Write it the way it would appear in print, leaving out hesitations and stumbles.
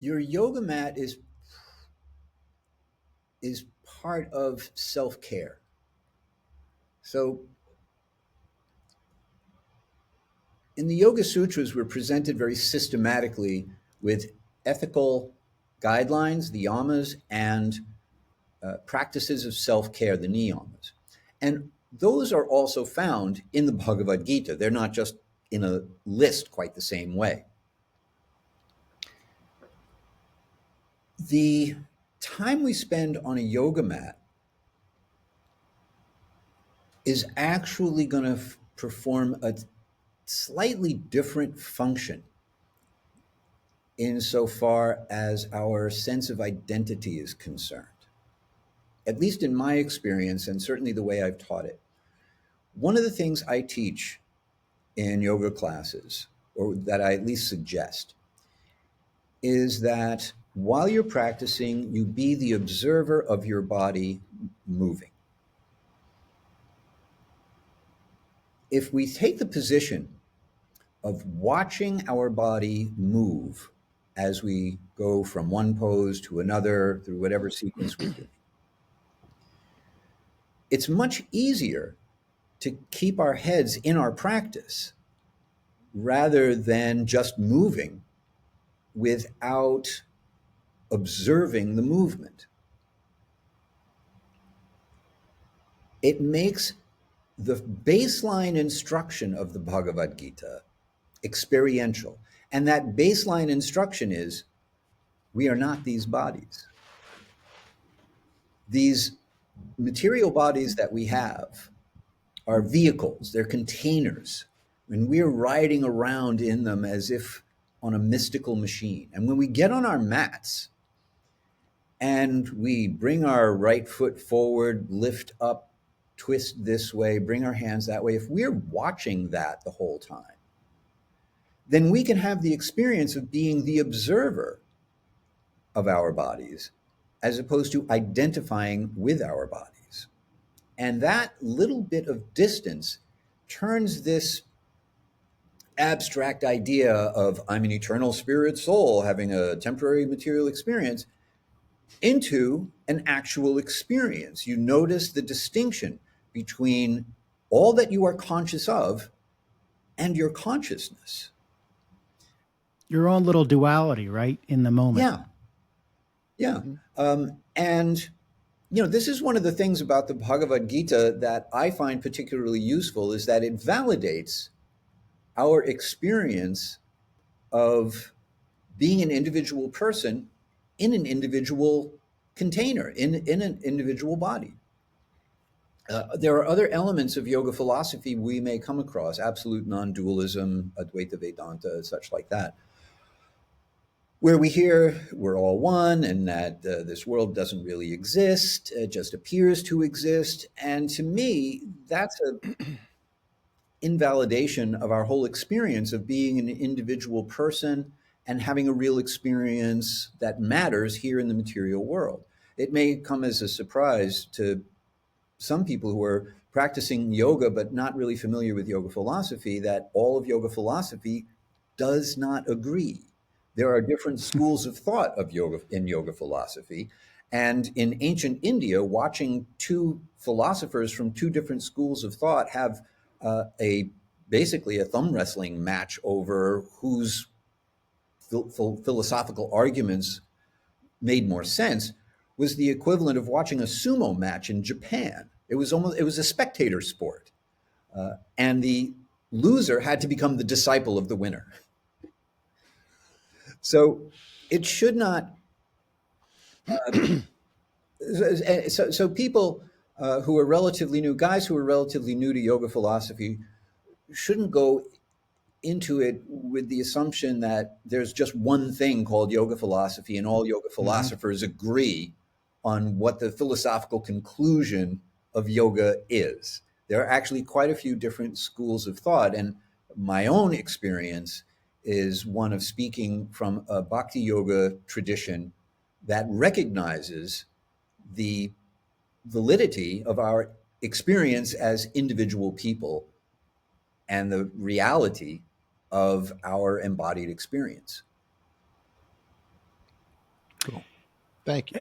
Your yoga mat is part of self-care. So in the Yoga Sutras, we're presented very systematically with ethical guidelines, the yamas, and practices of self-care, the niyamas. And those are also found in the Bhagavad Gita. They're not just in a list quite the same way. The time we spend on a yoga mat is actually going to perform a slightly different function insofar as our sense of identity is concerned. At least in my experience, and certainly the way I've taught it, one of the things I teach in yoga classes, or that I at least suggest, is that while you're practicing, you be the observer of your body moving. If we take the position of watching our body move as we go from one pose to another through whatever sequence we're doing, it's much easier to keep our heads in our practice rather than just moving without observing the movement. It makes the baseline instruction of the Bhagavad Gita experiential. And that baseline instruction is we are not these bodies. These material bodies that we have are vehicles, they're containers, and we're riding around in them as if on a mystical machine. And when we get on our mats and we bring our right foot forward, lift up, twist this way, bring our hands that way, if we're watching that the whole time, then we can have the experience of being the observer of our bodies as opposed to identifying with our bodies. And that little bit of distance turns this abstract idea of I'm an eternal spirit soul having a temporary material experience into an actual experience. You notice the distinction between all that you are conscious of and your consciousness. Your own little duality, right? In the moment. Yeah. Yeah. And, this is one of the things about the Bhagavad Gita that I find particularly useful is that it validates our experience of being an individual person in an individual container, in an individual body. There are other elements of yoga philosophy we may come across, absolute non-dualism, Advaita Vedanta, such like that, where we hear we're all one and that this world doesn't really exist, it just appears to exist. And to me, that's an invalidation of our whole experience of being an individual person and having a real experience that matters here in the material world. It may come as a surprise to some people who are practicing yoga but not really familiar with yoga philosophy that all of yoga philosophy does not agree. There are different schools of thought of yoga in yoga philosophy. And in ancient India, watching two philosophers from two different schools of thought have basically a thumb wrestling match over whose philosophical arguments made more sense was the equivalent of watching a sumo match in Japan. It was a spectator sport, and the loser had to become the disciple of the winner. So it should not. So people who are relatively new, guys who are relatively new to yoga philosophy, shouldn't go into it with the assumption that there's just one thing called yoga philosophy and all yoga philosophers agree on what the philosophical conclusion of yoga is. There are actually quite a few different schools of thought, and my own experience is one of speaking from a bhakti yoga tradition that recognizes the validity of our experience as individual people and the reality of our embodied experience. Thank you.